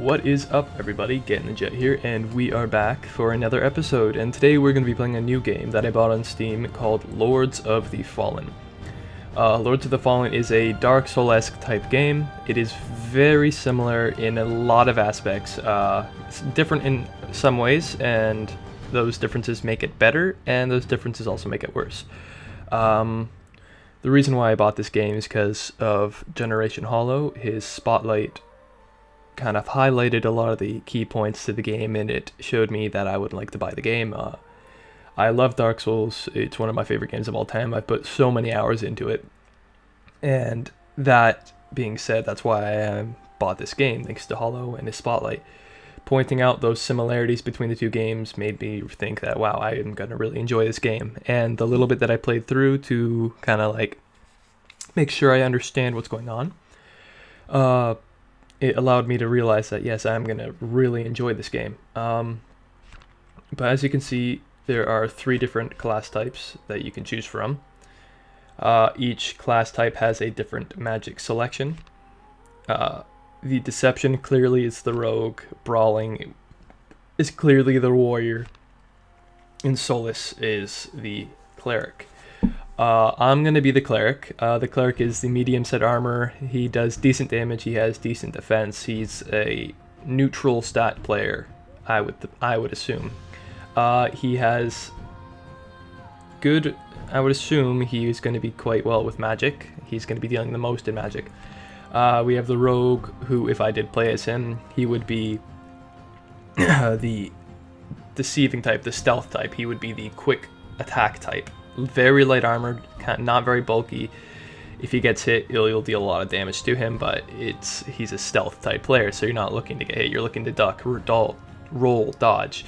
What is up, everybody? Getting the Jet here, and we are back for another episode. And today we're going to be playing a new game that I bought on Steam called Lords of the Fallen. Lords of the Fallen is a Dark Souls-esque type game. It is very similar in a lot of aspects. It's different in some ways, and those differences make it better, and those differences also make it worse. The reason why I bought this game is because of Generation Hollow. His Spotlight kind of highlighted a lot of the key points to the game, and it showed me that I would like to buy the game. I love Dark Souls. It's one of my favorite games of all time. I've put so many hours into it, and that being said, that's why I bought this game, thanks to Hollow and his Spotlight. Pointing out those similarities between the two games made me think that, wow, I am going to really enjoy this game. And the little bit that I played through to kind of like make sure I understand what's going on, it allowed me to realize that, yes, I'm going to really enjoy this game. But as you can see, there are 3 different class types that you can choose from. Each class type has a different magic selection. The Deception clearly is the Rogue, Brawling is clearly the Warrior, and Solace is the Cleric. I'm going to be the Cleric. The Cleric is the medium set armor. He does decent damage. He has decent defense. He's a neutral stat player, I would assume. He has good... I would assume he is going to be quite well with magic. He's going to be dealing the most in magic. We have the Rogue, who, if I did play as him, he would be the deceiving type, the stealth type. He would be the quick attack type. Very light armored, not very bulky. If he gets hit, you'll deal a lot of damage to him, but he's a stealth type player, so you're not looking to get hit, you're looking to duck, roll, dodge.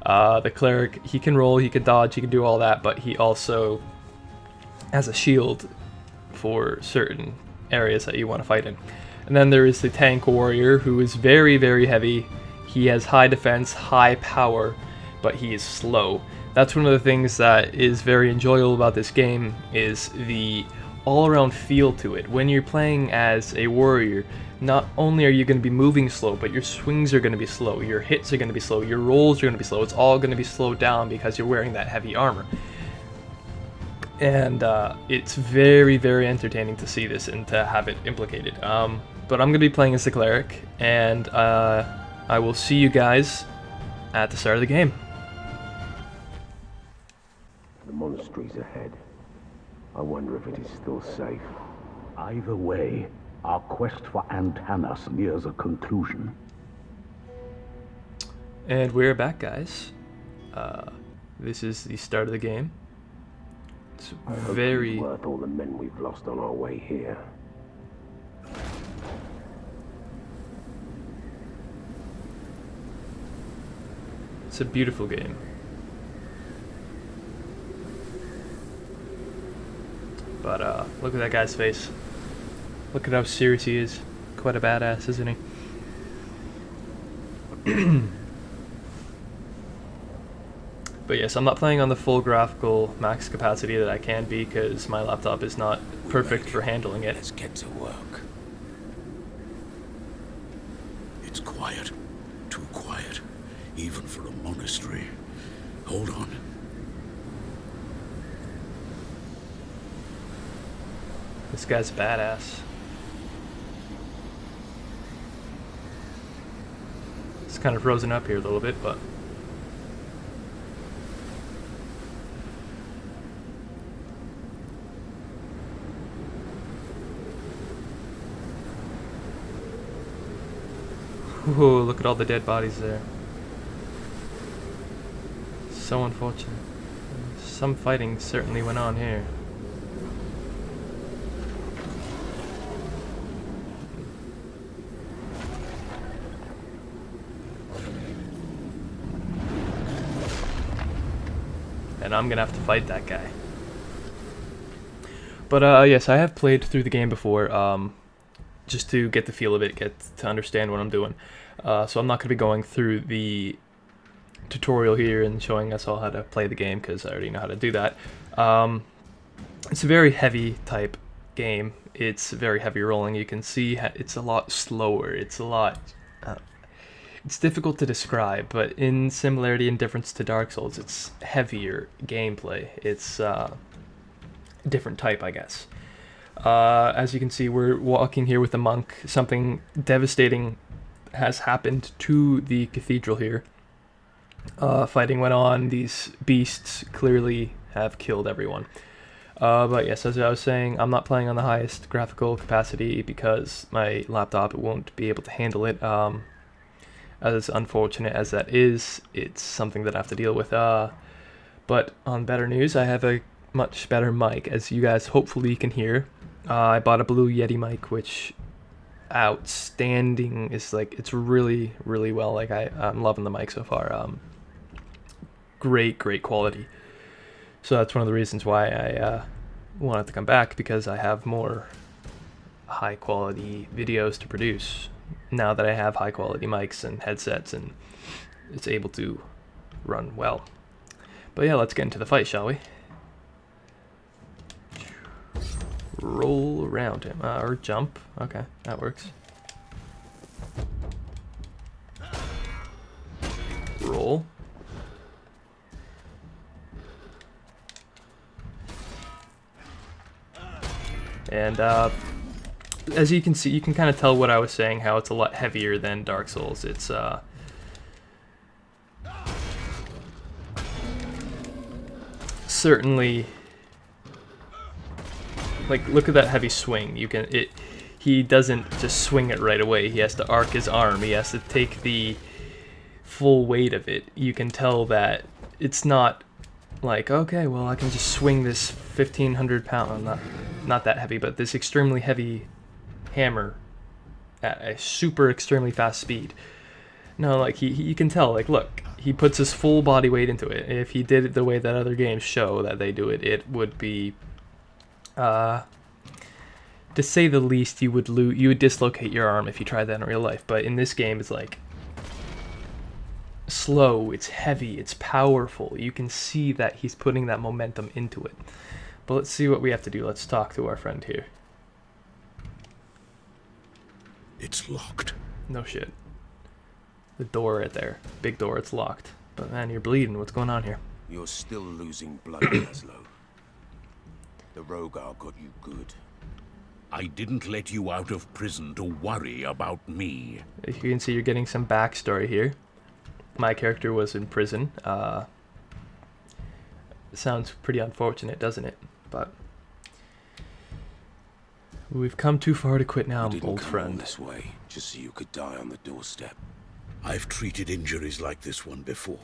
The Cleric, he can roll, he can dodge, he can do all that, but he also has a shield for certain areas that you want to fight in. And then there is the Tank Warrior, who is very, very heavy. He has high defense, high power, but he is slow. That's one of the things that is very enjoyable about this game, is the all-around feel to it. When you're playing as a warrior, not only are you going to be moving slow, but your swings are going to be slow, your hits are going to be slow, your rolls are going to be slow. It's all going to be slowed down because you're wearing that heavy armor. And it's very, very entertaining to see this and to have it implicated. But I'm going to be playing as the Cleric, and I will see you guys at the start of the game. The monastery's ahead. I wonder if it is still safe. Either way, our quest for Antanas nears a conclusion. And we're back, guys. This is the start of the game. It's I hope very... it's worth all the men we've lost on our way here. It's a beautiful game. But look at that guy's face. Look at how serious he is. Quite a badass, isn't he? But yes, I'm not playing on the full graphical max capacity that I can be, because my laptop is not perfect for handling it. Let's get to work. It's quiet. Too quiet. Even for a monastery. Hold on. This guy's badass. It's kind of frozen up here a little bit, but... Ooh, look at all the dead bodies there. So unfortunate. Some fighting certainly went on here. And I'm gonna have to fight that guy. But yes, I have played through the game before, just to get the feel of it, get to understand what I'm doing. So I'm not gonna be going through the tutorial here and showing us all how to play the game, because I already know how to do that. It's a very heavy type game. It's very heavy rolling. You can see it's a lot slower. It's a lot... it's difficult to describe, but in similarity and difference to Dark Souls, it's heavier gameplay. It's a different type, I guess. As you can see, we're walking here with a monk. Something devastating has happened to the cathedral here. Fighting went on. These beasts clearly have killed everyone. But yes, as I was saying, I'm not playing on the highest graphical capacity because my laptop won't be able to handle it. As unfortunate as that is, it's something that I have to deal with. But on better news, I have a much better mic, as you guys hopefully can hear. I bought a Blue Yeti mic, which outstanding. Is like, it's really, really well. Like I'm loving the mic so far. Great quality. So that's one of the reasons why I wanted to come back, because I have more high quality videos to produce now that I have high quality mics and headsets, and it's able to run well. But yeah, let's get into the fight, shall we? Roll around him, or jump. Okay, that works. Roll. And as you can see, you can kind of tell what I was saying, how it's a lot heavier than Dark Souls. It's certainly, like, look at that heavy swing. He doesn't just swing it right away. He has to arc his arm. He has to take the full weight of it. You can tell that it's not like, okay, well, I can just swing this 1,500 pound, not that heavy, but this extremely heavy hammer at a super extremely fast speed. No, like, you can tell, like, look, he puts his full body weight into it. If he did it the way that other games show that they do it, it would be, to say the least, you would dislocate your arm if you tried that in real life. But in this game, it's like slow, it's heavy, it's powerful. You can see that he's putting that momentum into it. But let's see what we have to do. Let's talk to our friend here. It's locked. No shit. The door right there. Big door, it's locked. But man, you're bleeding. What's going on here? You're still losing blood, Laszlo. The Rogar got you good. I didn't let you out of prison to worry about me. As you can see, you're getting some backstory here. My character was in prison. Sounds pretty unfortunate, doesn't it? But we've come too far to quit now, old friend. All this way just so you could die on the doorstep. I've treated injuries like this one before.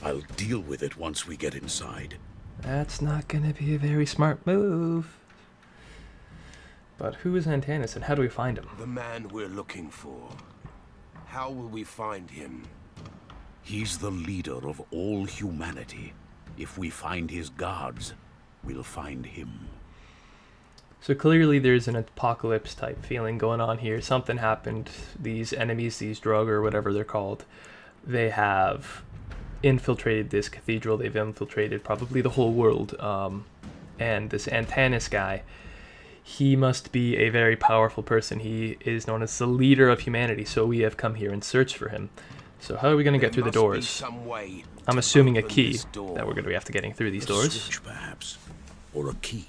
I'll deal with it once we get inside. That's not gonna be a very smart move. But who is Antanas, and how do we find him? The man we're looking for. How will we find him? He's the leader of all humanity. If we find his guards, we'll find him. So clearly there's an apocalypse type feeling going on here. Something happened. These enemies, these drug or whatever they're called, they have infiltrated this cathedral. They've infiltrated probably the whole world. And this Antanas guy, he must be a very powerful person. He is known as the leader of humanity. So we have come here in search for him. So how are we going to get through the doors? I'm assuming a key that we're going to be after getting through these doors. Switch, perhaps, or a key.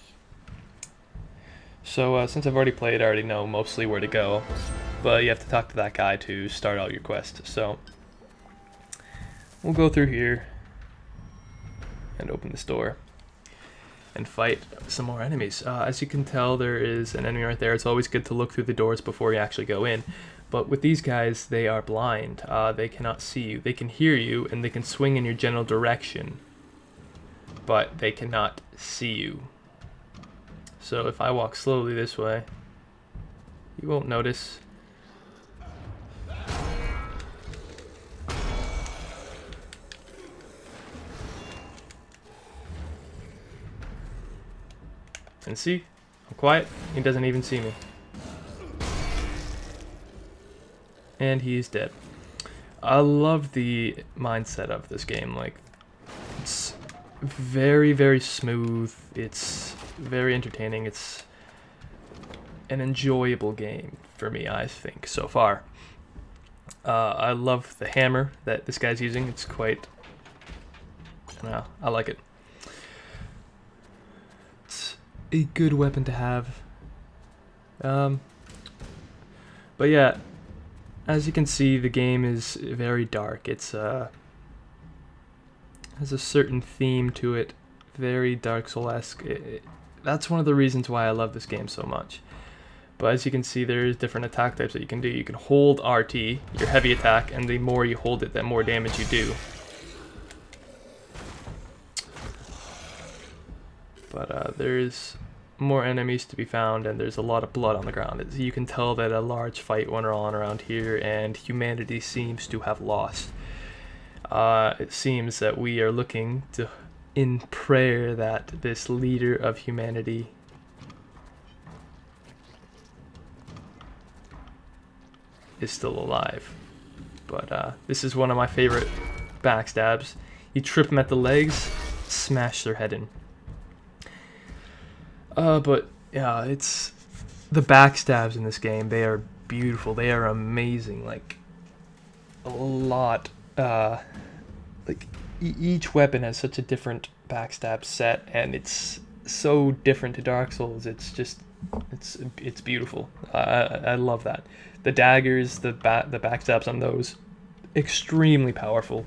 So since I've already played, I already know mostly where to go, but you have to talk to that guy to start out your quest. So we'll go through here and open this door and fight some more enemies. As you can tell, there is an enemy right there. It's always good to look through the doors before you actually go in. But with these guys, they are blind. They cannot see you. They can hear you, and they can swing in your general direction, but they cannot see you. So if I walk slowly this way, you won't notice. And see? I'm quiet. He doesn't even see me. And he's dead. I love the mindset of this game. Like, it's very, very smooth. It's very entertaining. It's an enjoyable game for me, I think, so far. I love the hammer that this guy's using. It's quite, I like it. It's a good weapon to have. But yeah, as you can see, the game is very dark. It's has a certain theme to it, very Dark Soul-esque. That's one of the reasons why I love this game so much. But as you can see, there's different attack types that you can do. You can hold RT, your heavy attack, and the more you hold it, the more damage you do. But there's more enemies to be found, and there's a lot of blood on the ground. You can tell that a large fight went on around here, and humanity seems to have lost. It seems that we are looking to, in prayer, that this leader of humanity is still alive. But this is one of my favorite backstabs. You trip them at the legs, smash their head in. But yeah, it's the backstabs in this game. They are beautiful. They are amazing. Like a lot. Like each weapon has such a different backstab set, and it's so different to Dark Souls. It's just, it's beautiful. I love that. The daggers, the backstabs on those, extremely powerful.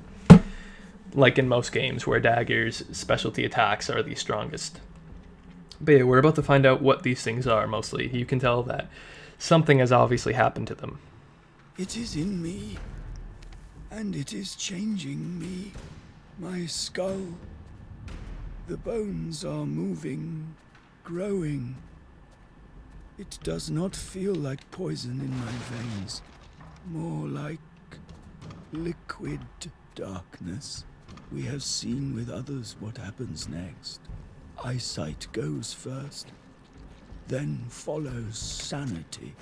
Like in most games where daggers, specialty attacks are the strongest. But yeah, we're about to find out what these things are, mostly. You can tell that something has obviously happened to them. It is in me, and it is changing me. My skull. The bones are moving, growing. It does not feel like poison in my veins, more like liquid darkness. We have seen with others what happens next. Eyesight goes first, then follows sanity.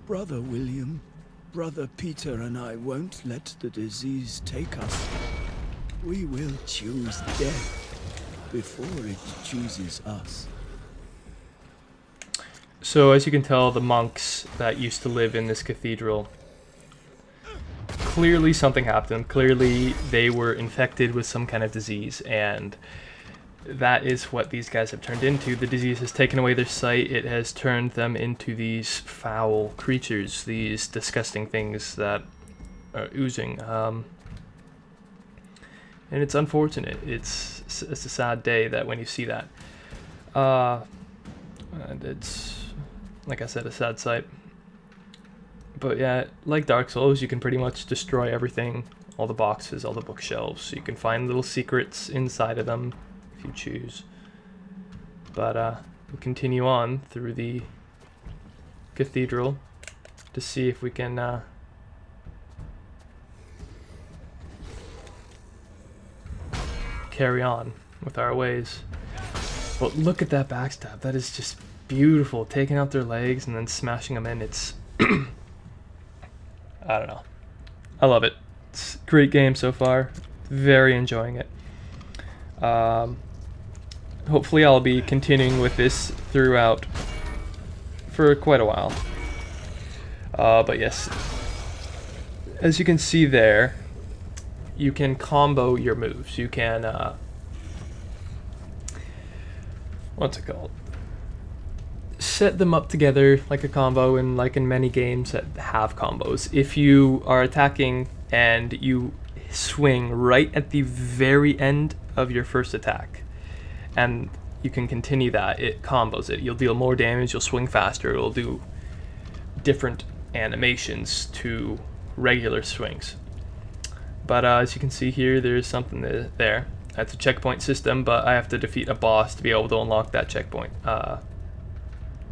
Brother William, Brother Peter and I won't let the disease take us. We will choose death before it chooses us. So as you can tell, the monks that used to live in this cathedral, clearly something happened to them. Clearly they were infected with some kind of disease, and that is what these guys have turned into. The disease has taken away their sight. It has turned them into these foul creatures, these disgusting things that are oozing. And it's unfortunate. It's a sad day that when you see that. And it's, like I said, a sad sight. But yeah, like Dark Souls, you can pretty much destroy everything. All the boxes, all the bookshelves. You can find little secrets inside of them if you choose. But we'll continue on through the cathedral to see if we can carry on with our ways. But look at that backstab. That is just beautiful. Taking out their legs and then smashing them in. It's I don't know. I love it. It's a great game so far. Very enjoying it. Hopefully I'll be continuing with this throughout for quite a while. But yes, as you can see there, you can combo your moves. You can, what's it called? Set them up together like a combo, and like in many games that have combos. If you are attacking and you swing right at the very end of your first attack, and you can continue that, it combos it. You'll deal more damage, you'll swing faster, it'll do different animations to regular swings. But as you can see here, there's something there. That's a checkpoint system, but I have to defeat a boss to be able to unlock that checkpoint.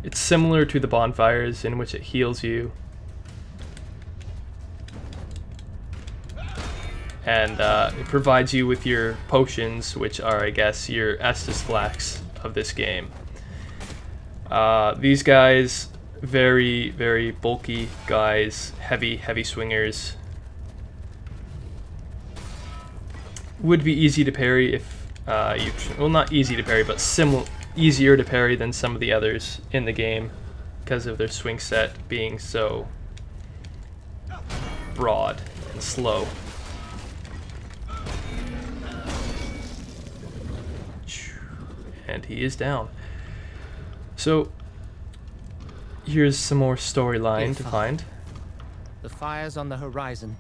It's similar to the bonfires, in which it heals you. And it provides you with your potions, which are, I guess, your Estus flasks of this game. These guys, very, very bulky guys, heavy swingers. Would be easy to parry if well, not easy to parry, but easier to parry than some of the others in the game because of their swing set being so broad and slow. And he is down. So here's some more storyline to find. The fires on the horizon,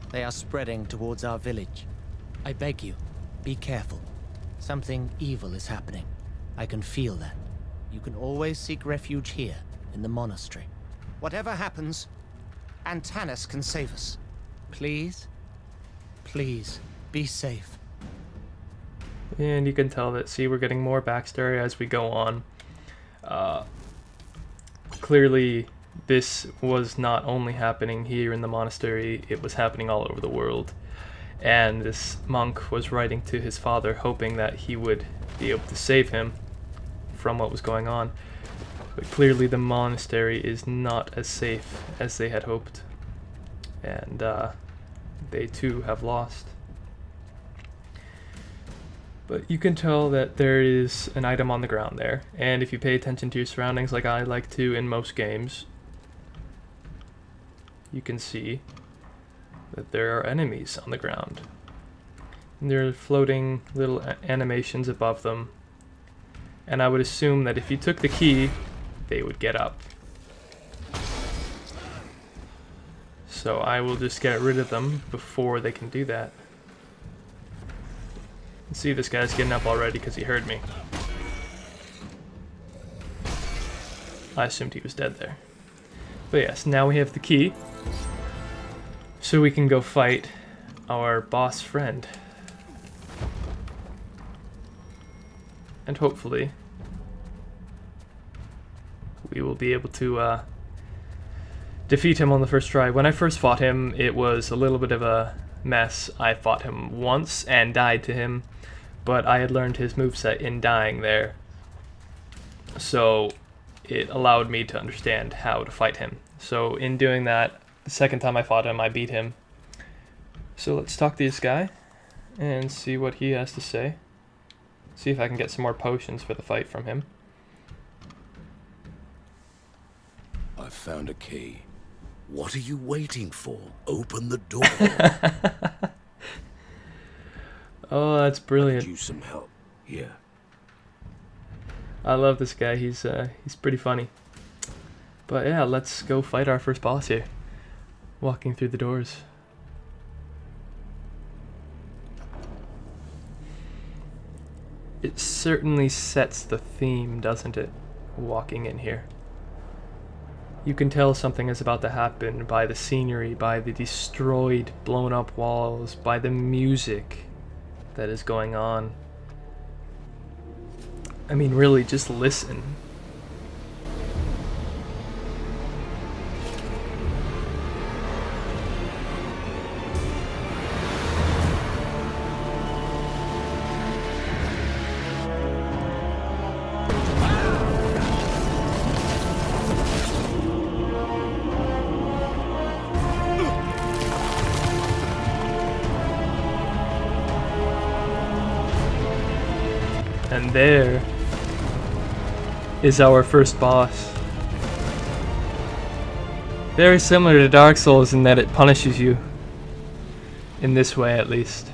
they are spreading towards our village. I beg you, be careful. Something evil is happening. I can feel that. You can always seek refuge here, in the monastery. Whatever happens, Antanas can save us. Please, please, be safe. And you can tell that, see, we're getting more backstory as we go on. Clearly, this was not only happening here in the monastery, it was happening all over the world. And this monk was writing to his father, hoping that he would be able to save him from what was going on. But clearly the monastery is not as safe as they had hoped. And they too have lost. But you can tell that there is an item on the ground there. And if you pay attention to your surroundings like I like to in most games, you can see that there are enemies on the ground. And there are floating little animations above them. And I would assume that if you took the key, they would get up. So I will just get rid of them before they can do that. See, this guy's getting up already because he heard me. I assumed he was dead there. But yes, now we have the key. So we can go fight our boss friend. And hopefully we will be able to defeat him on the first try. When I first fought him, it was a little bit of a mess. I fought him once and died to him, but I had learned his moveset in dying there. So it allowed me to understand how to fight him. So in doing that, the second time I fought him, I beat him. So let's talk to this guy and see what he has to say. See if I can get some more potions for the fight from him. I found a key. What are you waiting for? Open the door. Oh, that's brilliant. Use some help. Here. I love this guy. He's pretty funny. But yeah, let's go fight our first boss here. Walking through the doors. It certainly sets the theme, doesn't it? Walking in here. You can tell something is about to happen by the scenery, by the destroyed, blown up walls, by the music that is going on. I mean, really, just listen. And there is our first boss. Very similar to Dark Souls in that it punishes you. In this way, at least.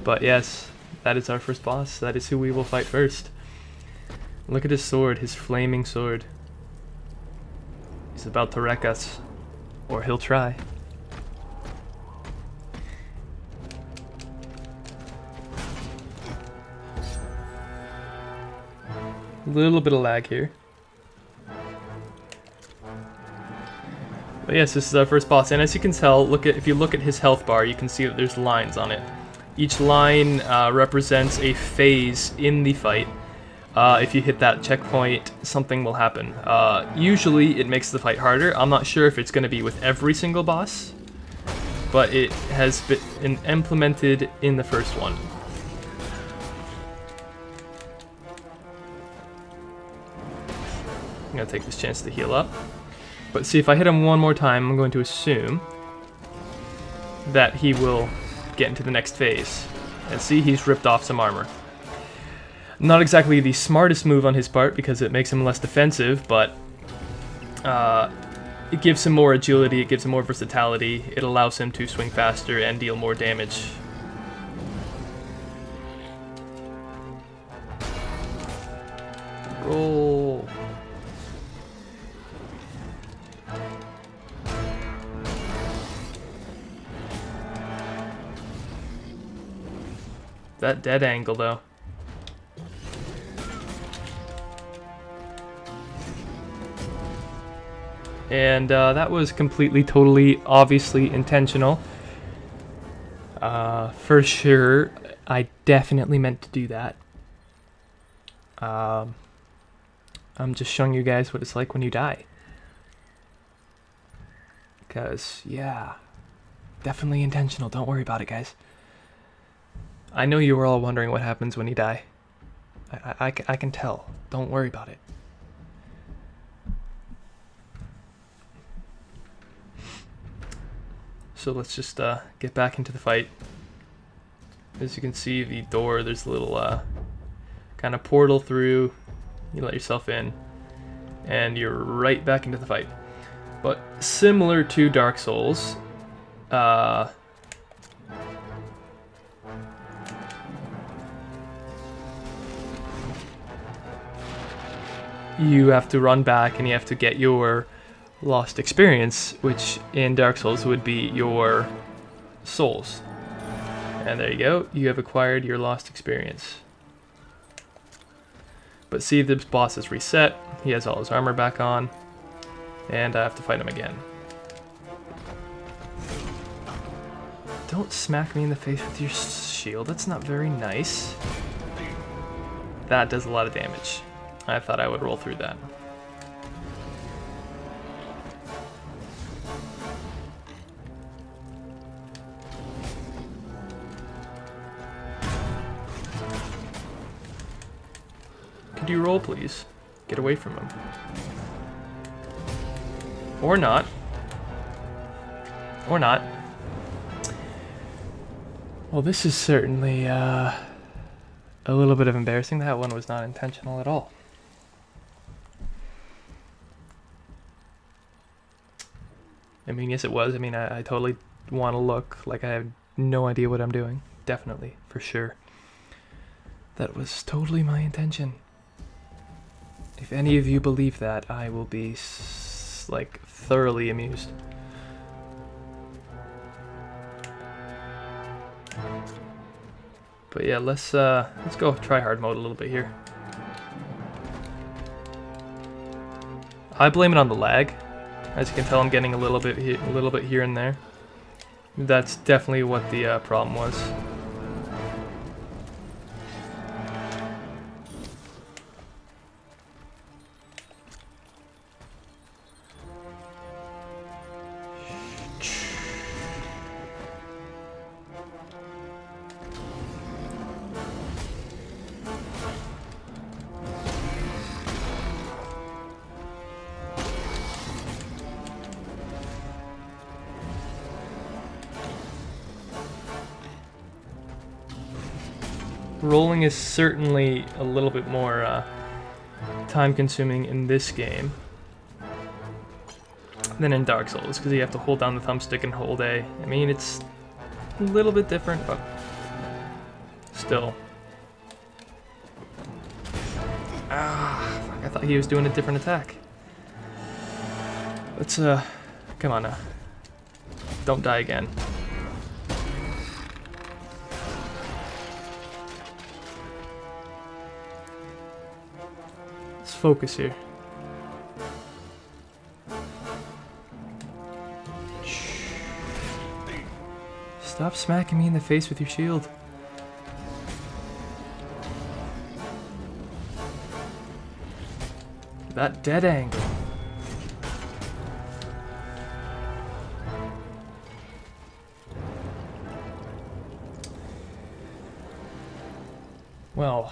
But yes, that is our first boss. That is who we will fight first. Look at his sword, his flaming sword. He's about to wreck us. Or he'll try. Little bit of lag here. But yes, this is our first boss, and as you can tell, if you look at his health bar, you can see that there's lines on it. Each line represents a phase in the fight. If you hit that checkpoint, something will happen. Usually it makes the fight harder. I'm not sure if it's going to be with every single boss, but it has been implemented in the first one. I'm going to take this chance to heal up. But see, if I hit him one more time, I'm going to assume that he will get into the next phase. And see, he's ripped off some armor. Not exactly the smartest move on his part because it makes him less defensive, but it gives him more agility, it gives him more versatility, it allows him to swing faster and deal more damage. Roll. That dead angle though. And that was completely, totally, obviously intentional. For sure, I definitely meant to do that. I'm just showing you guys what it's like when you die. Because, yeah, definitely intentional. Don't worry about it, guys. I know you were all wondering what happens when you die. I can tell. Don't worry about it. So let's just get back into the fight. As you can see, the door, there's a little kind of portal through. You let yourself in, and you're right back into the fight. But similar to Dark Souls, you have to run back and you have to get your lost experience, which in Dark Souls would be your souls. And there you go, you have acquired your lost experience. But see, the boss is reset, he has all his armor back on, and I have to fight him again. Don't smack me in the face with your shield, that's not very nice. That does a lot of damage. I thought I would roll through that. Could you roll, please? Get away from him. Or not. Or not. Well, this is certainly a little bit of embarrassing. That one was not intentional at all. I mean, yes it was. I mean, I totally want to look like I have no idea what I'm doing. Definitely, for sure. That was totally my intention. If any of you believe that, I will be, like, thoroughly amused. But yeah, let's go try hard mode a little bit here. I blame it on the lag. As you can tell, I'm getting a little bit here and there. That's definitely what the problem was. Rolling is certainly a little bit more time-consuming in this game than in Dark Souls, because you have to hold down the thumbstick and hold A. I mean, it's a little bit different, but still. Ah, fuck, I thought he was doing a different attack. Let's, come on now. Don't die again. Focus here. Stop smacking me in the face with your shield. That dead angle. Well.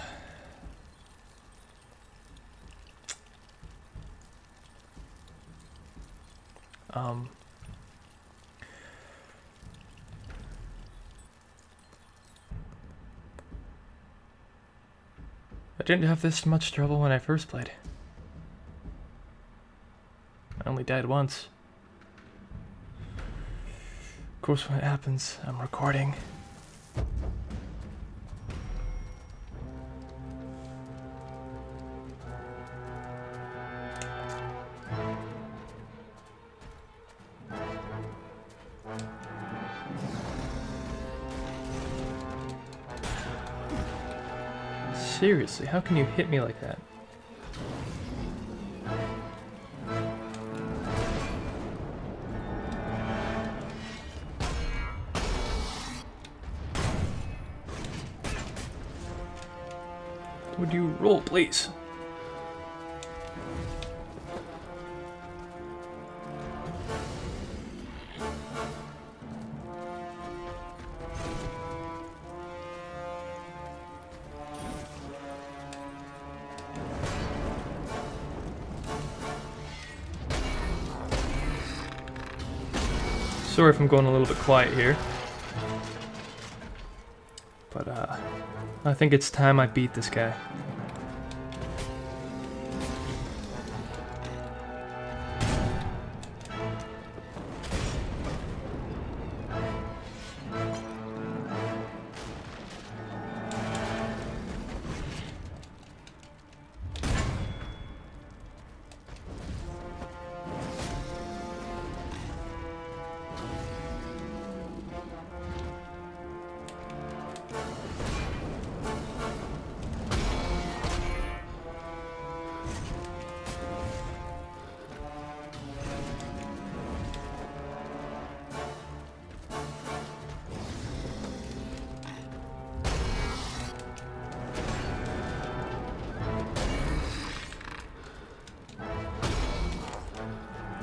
I didn't have this much trouble when I first played. I only died once. course, when it happens, I'm recording. Seriously, how can you hit me like that? Would you roll, please? Sorry if I'm going a little bit quiet here. But, I think it's time I beat this guy.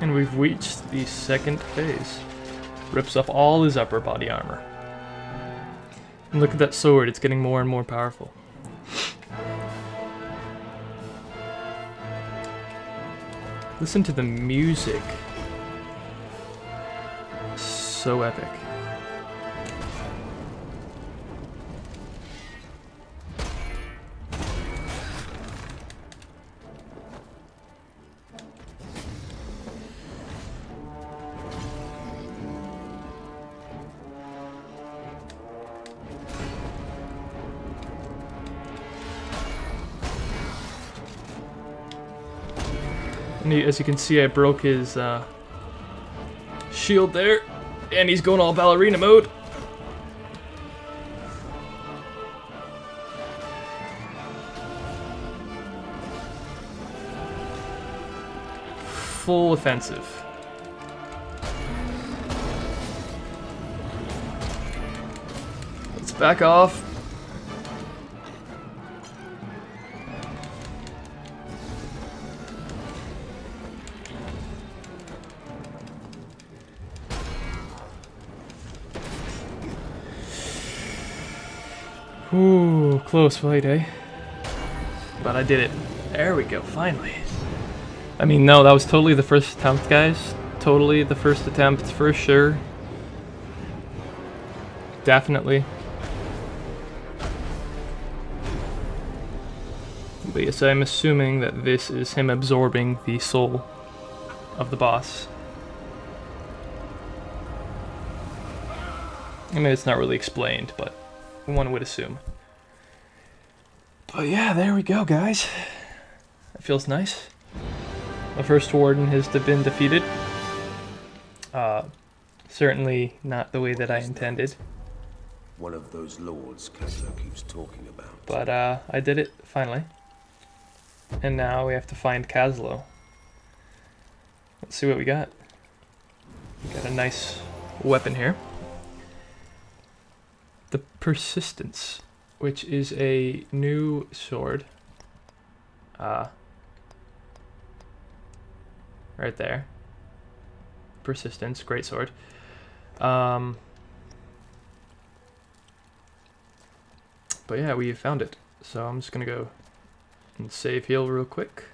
And we've reached the second phase. Rips off all his upper body armor. And look at that sword, it's getting more and more powerful. Listen to the music. So epic. And as you can see, I broke his shield there, and he's going all ballerina mode. Full offensive. Let's back off. Ooh, close fight, eh? But I did it. There we go, finally. I mean, no, that was totally the first attempt, guys. Totally the first attempt, for sure. Definitely. But yes, I'm assuming that this is him absorbing the soul of the boss. I mean, it's not really explained, but one would assume. But yeah, there we go, guys. That feels nice. The first warden has been defeated. Certainly not the way that I intended. One of those lords Kessler keeps talking about. But I did it, finally. And now we have to find Caslo. Let's see what we got. Got a nice weapon here. The Persistence, which is a new sword. Right there. Persistence, great sword. But yeah, we found it. So I'm just gonna go and save heal real quick.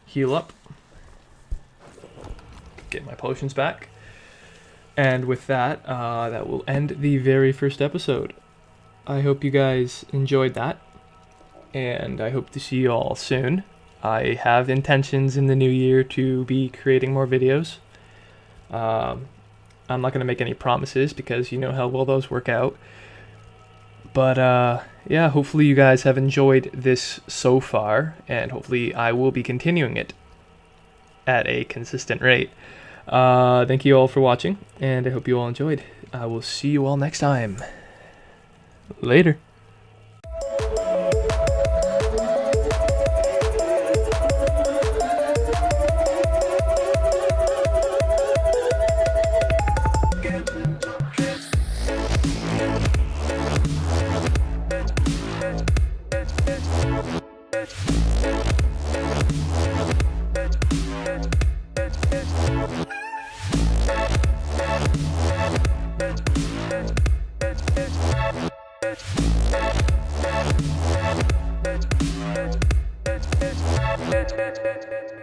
Heal up. Get my potions back. And with that, that will end the very first episode. I hope you guys enjoyed that. And I hope to see you all soon. I have intentions in the new year to be creating more videos. I'm not going to make any promises because you know how well those work out. But yeah, hopefully you guys have enjoyed this so far, and hopefully I will be continuing it at a consistent rate. Thank you all for watching, and I hope you all enjoyed. I will see you all next time. Later. Get